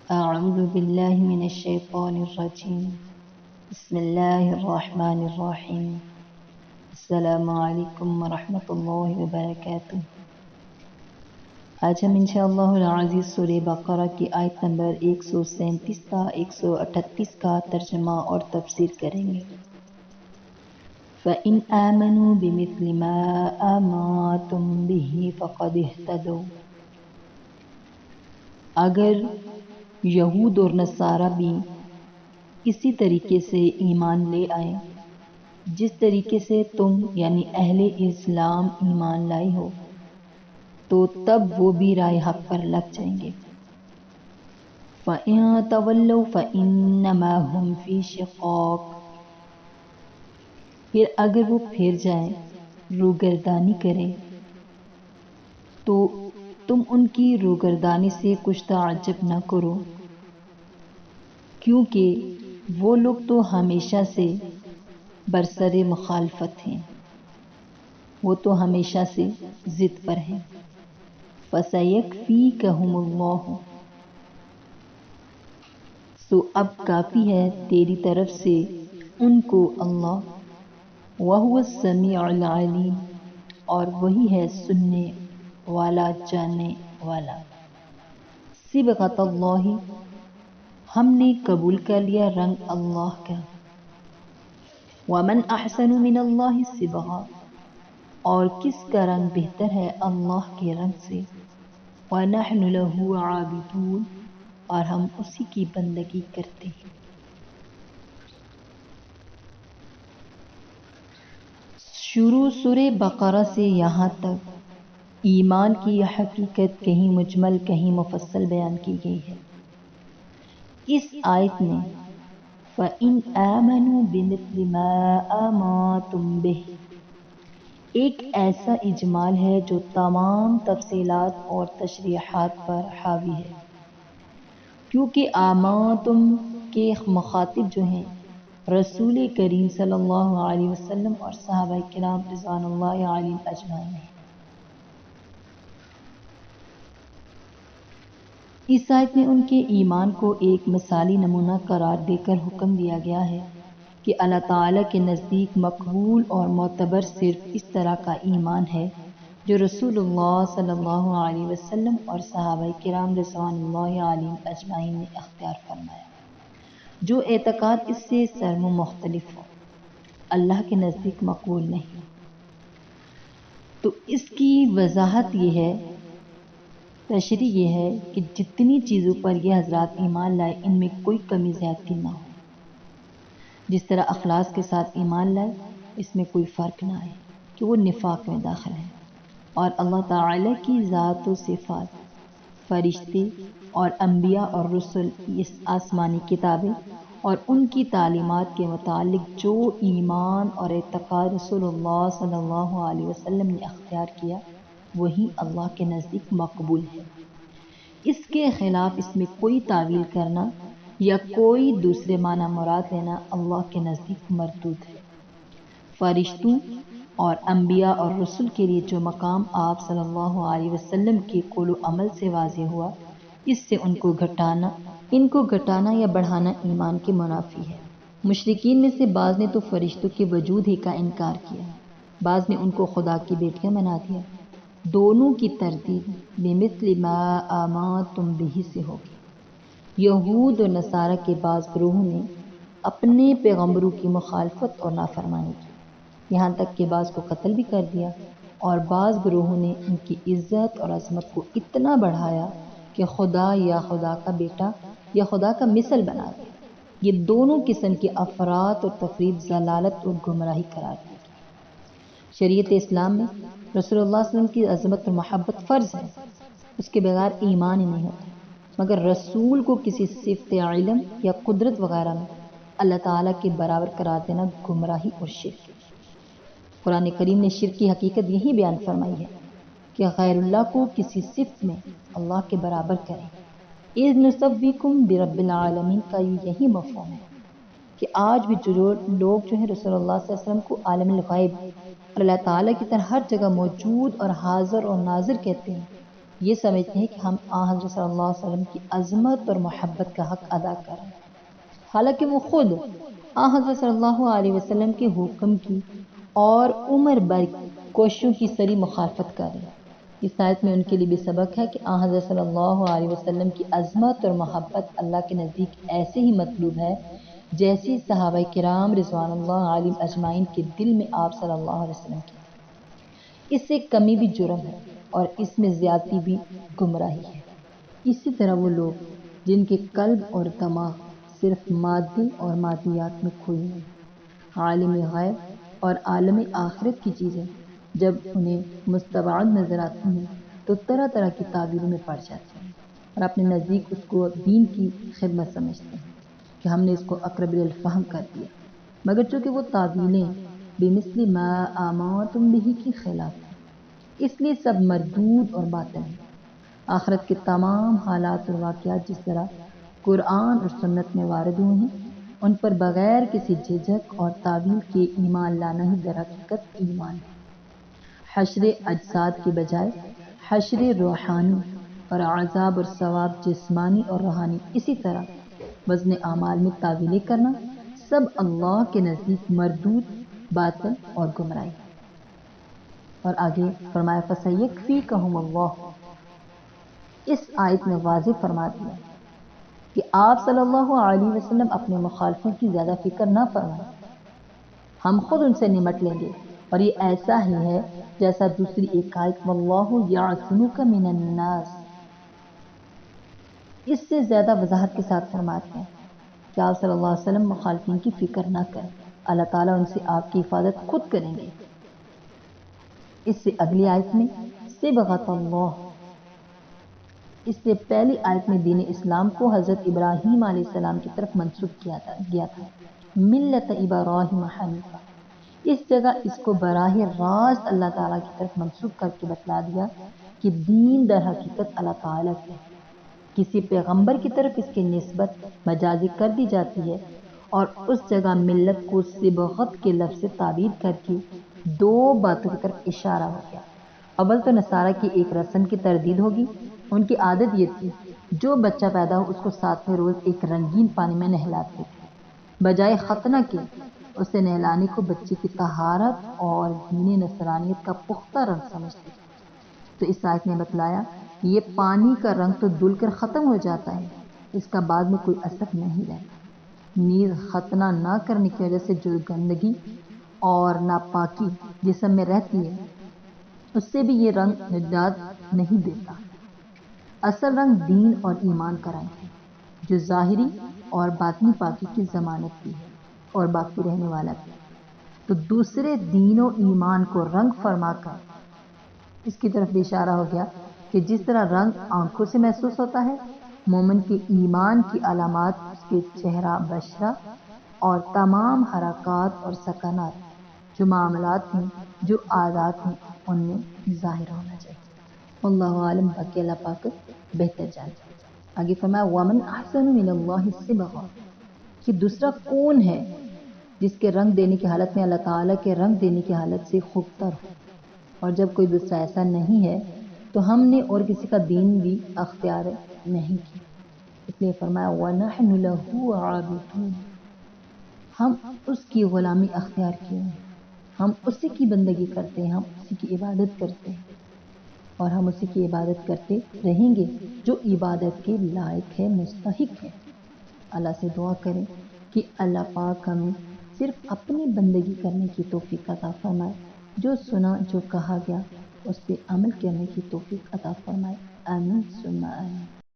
أعوذ بالله من الشيطان الرجيم. بسم الله الرحمن الرحيم. السلام علیکم ورحمۃ اللہ وبرکاتہ. آج ہم انشاءاللہ العزیز سورہ بقرہ کی آیت نمبر 137 تا 138 کا ترجمہ اور تفسیر کریں گے. فَإِنْ آمَنُوا بِمِثْلِ مَا آمَنْتُمْ بِهِ فَقَدِ اهْتَدَوْا. اگر یہود اور نصارہ بھی اسی طریقے سے ایمان لے آئیں جس طریقے سے تم یعنی اہل اسلام ایمان لائے ہو تو تب وہ بھی رائے حق پر لگ جائیں گے. فَإِن تَوَلَّوْا فَإِنَّمَا هُمْ فِي شِقَاقٍ. پھر اگر وہ پھر جائیں روگردانی کریں تو تم ان کی روگردانی سے کچھ تعجب نہ کرو، کیونکہ وہ لوگ تو ہمیشہ سے برسر مخالفت ہیں، وہ تو ہمیشہ سے ضد پر ہیں. فَسَيَكْفِيكَهُمُ اللَّهُ. سو اب کافی ہے تیری طرف سے ان کو اللہ. وَهُوَ السَّمِيعُ الْعَلِيمُ. اور وہی ہے سننے والا جاننے والا. صبغۃ اللہ. ہم نے قبول کر لیا رنگ اللہ کا. وَمَنْ أَحْسَنُ مِنَ اللَّهِ صِبْغًا. اور کس کا رنگ بہتر ہے اللہ کے رنگ سے. وَنَحْنُ لَهُ عَابِدُونَ. اور ہم اسی کی بندگی کرتے ہیں. شروع سورہ بقرہ سے یہاں تک ایمان کی حقیقت کہیں مجمل کہیں مفصل بیان کی گئی ہے. اس آیت میں فَإِنْ آمَنُوا بِمِثْلِ مَا آمَنْتُمْ بِهِ ایک ایسا اجمال ہے جو تمام تفصیلات اور تشریحات پر حاوی ہے، کیونکہ آمنتم کے مخاطب جو ہیں رسول کریم صلی اللہ علیہ وسلم اور صحابہ کرام رضوان اللہ علیہم اجمعین ہیں. اس آیت میں ان کے ایمان کو ایک مثالی نمونہ قرار دے کر حکم دیا گیا ہے کہ اللہ تعالیٰ کے نزدیک مقبول اور معتبر صرف اس طرح کا ایمان ہے جو رسول اللہ صلی اللہ علیہ وسلم اور صحابہ کرام رضوان اللہ علیہم اجمعین نے اختیار فرمایا. جو اعتقاد اس سے سرم و مختلف ہو اللہ کے نزدیک مقبول نہیں. تو اس کی وضاحت یہ ہے، تشریح یہ ہے کہ جتنی چیزوں پر یہ حضرات ایمان لائے ان میں کوئی کمی زیادتی نہ ہو. جس طرح اخلاص کے ساتھ ایمان لائے اس میں کوئی فرق نہ آئے کہ وہ نفاق میں داخل ہے. اور اللہ تعالیٰ کی ذات و صفات، فرشتے اور انبیاء اور رسل، اس آسمانی کتابیں اور ان کی تعلیمات کے متعلق جو ایمان اور اعتقاد رسول اللہ صلی اللہ علیہ وسلم نے اختیار کیا وہی اللہ کے نزدیک مقبول ہے. اس کے خلاف اس میں کوئی تعویل کرنا یا کوئی دوسرے معنی مراد لینا اللہ کے نزدیک مردود ہے. فرشتوں اور انبیاء اور رسل کے لیے جو مقام آپ صلی اللہ علیہ وسلم کے قول و عمل سے واضح ہوا، اس سے ان کو گھٹانا یا بڑھانا ایمان کے منافی ہے. مشرکین میں سے بعض نے تو فرشتوں کے وجود ہی کا انکار کیا، بعض نے ان کو خدا کی بیٹیاں بنا دیا. دونوں کی تردید بمثل ما آمنتم بہ سے ہوگی. یہود اور نصارہ کے بعض گروہوں نے اپنے پیغمبروں کی مخالفت اور نافرمانی کی، یہاں تک کہ بعض کو قتل بھی کر دیا، اور بعض گروہوں نے ان کی عزت اور عظمت کو اتنا بڑھایا کہ خدا یا خدا کا بیٹا یا خدا کا مثل بنا دیا. یہ دونوں قسم کے افراط اور تفرید ضلالت اور گمراہی قرار دی گئی. شریعت اسلام میں رسول اللہ صلی اللہ علیہ وسلم کی عظمت اور محبت فرض ہے، اس کے بغیر ایمان ہی نہیں ہوتا. مگر رسول کو کسی صفت علم یا قدرت وغیرہ میں اللہ تعالیٰ کے برابر قرار دینا گمراہی اور شرک ہے. قرآن کریم نے شرک کی حقیقت یہی بیان فرمائی ہے کہ غیر اللہ کو کسی صفت میں اللہ کے برابر کریں. اذ نسویکم برب العالمین کا یہی مفہوم ہے کہ آج بھی جو لوگ ہیں رسول اللہ صلی اللہ علیہ وسلم کو عالم الغیب اور اللہ تعالیٰ کی طرح ہر جگہ موجود اور حاضر اور ناظر کہتے ہیں، یہ سمجھتے ہیں کہ ہم حضرت صلی اللہ علیہ وسلم کی عظمت اور محبت کا حق ادا کر رہے ہیں، حالانکہ وہ خود حضرت صلی اللہ علیہ وسلم کے حکم کی اور عمر بھر کوششوں کی سری مخالفت کر رہے ہیں۔ اس آیت میں ان کے لیے بھی سبق ہے کہ حضرت صلی اللہ علیہ وسلم کی عظمت اور محبت اللہ کے نزدیک ایسے ہی مطلوب ہے جیسی صحابہ کرام رضوان اللہ علیہم اجمعین کے دل میں آپ صلی اللہ علیہ وسلم کی تھی۔ اس سے کمی بھی جرم ہے اور اس میں زیادتی بھی گمراہی ہے۔ اسی طرح وہ لوگ جن کے قلب اور دماغ صرف مادی اور مادیات میں کھوئے ہوئے ہیں، عالم غیب اور عالم آخرت کی چیزیں جب انہیں مستبعد نظر آتی ہیں تو طرح طرح کی تعبیروں میں پڑ جاتے ہیں اور اپنے نزدیک اس کو دین کی خدمت سمجھتے ہیں کہ ہم نے اس کو اقرب الفہم کر دیا، مگر چونکہ وہ تعبیریں بمثل ما آمنتم بہ کی خلاف ہیں، اس لیے سب مردود اور باطل ہیں۔ آخرت کے تمام حالات اور واقعات جس طرح قرآن اور سنت میں وارد ہوئے ہیں، ان پر بغیر کسی جھجک اور تعویل کے ایمان لانا ہی در حقیقت ایمان ہے۔ حشر اجساد کے بجائے حشر روحانی اور عذاب اور ثواب جسمانی اور روحانی، اسی طرح وزن اعمال میں تعویلیں کرنا سب اللہ کے نزدیک مردود، باطل اور گمراہی ہے۔ اور آگے فرمایا فَسَيَكْفِيكَهُمُ اللَّهُ، اس آیت میں واضح فرما دیا کہ آپ صلی اللہ علیہ وسلم اپنے مخالفوں کی زیادہ فکر نہ فرمائیں، ہم خود ان سے نمٹ لیں گے، اور یہ ایسا ہی ہے جیسا دوسری ایک آیت وَاللَّهُ يَعْصِمُكَ مِنَ النَّاسِ، اس سے زیادہ وضاحت کے ساتھ فرماتے ہیں کہ آپ صلی اللہ علیہ وسلم مخالفین کی فکر نہ کریں، اللہ تعالیٰ ان سے آپ کی حفاظت خود کریں گے۔ اس سے اگلی آیت میں صبغۃ اللہ، اس سے پہلی آیت میں دین اسلام کو حضرت ابراہیم علیہ السلام کی طرف منسوب کیا گیا تھا، ملت ابراہیم حنیفہ، اس جگہ اس کو براہ راست اللہ تعالیٰ کی طرف منسوب کر کے بتلا دیا کہ دین در حقیقت اللہ تعالیٰ سے ہے۔ کسی پیغمبر کی طرف اس کی نسبت مجازی کر دی جاتی ہے اور اس جگہ ملت کو صبغت کے لفظ سے تعبیر کر کے دو باتوں کی طرف اشارہ ہو گیا۔ اول تو نصارہ کی ایک رسم کی تردید ہوگی، ان کی عادت یہ تھی جو بچہ پیدا ہو اس کو 7ویں روز ایک رنگین پانی میں نہلاتے تھے، بجائے ختنہ کے اسے نہلانے کو بچے کی طہارت اور دین نصرانیت کا پختہ رنگ سمجھتے تھے۔ تو اس آیت نے بتلایا کہ یہ پانی کا رنگ تو دھل کر ختم ہو جاتا ہے، اس کا بعد میں کوئی اثر نہیں رہتا، نیز ختنہ نہ کرنے کی وجہ سے جو گندگی اور ناپاکی جسم میں رہتی ہے اس سے بھی یہ رنگ نجات نہیں دیتا۔ اصل رنگ دین اور ایمان کا رنگ ہے جو ظاہری اور باطنی پاکی کی ضمانت بھی ہے اور باقی رہنے والا بھی۔ تو دوسرے دین و ایمان کو رنگ فرما کر اس کی طرف بھی اشارہ ہو گیا کہ جس طرح رنگ آنکھوں سے محسوس ہوتا ہے، مومن کے ایمان کی علامات اس کے چہرہ بشرہ اور تمام حرکات اور سکنات، جو معاملات ہیں، جو عادات ہیں، ان میں ظاہر ہونا چاہیے۔ اللہ عالم، باقی اللہ پاک بہتر جانتے۔ آگے فرمایا وَمَنْ أَحْسَنُ مِنَ اللَّهِ صِبْغًا، کہ دوسرا کون ہے جس کے رنگ دینے کی حالت میں اللہ تعالیٰ کے رنگ دینے کی حالت سے خوبتر ہو، اور جب کوئی دوسرا ایسا نہیں ہے تو ہم نے اور کسی کا دین بھی اختیار نہیں کیا، اس لیے فرمایا وَنَحْنُ لَهُ عَابِدُونَ، ہم اس کی غلامی اختیار کیے ہیں، ہم اسی کی بندگی کرتے ہیں، ہم اسی کی عبادت کرتے ہیں اور ہم اسی کی عبادت کرتے رہیں گے جو عبادت کے لائق ہے، مستحق ہے۔ اللہ سے دعا کریں کہ اللہ پاک ہمیں صرف اپنی بندگی کرنے کی توفیق عطا فرمائے، جو سنا جو کہا گیا اس پہ عمل کرنے کی توفیق عطا فرمائے، آمین ثم آمین۔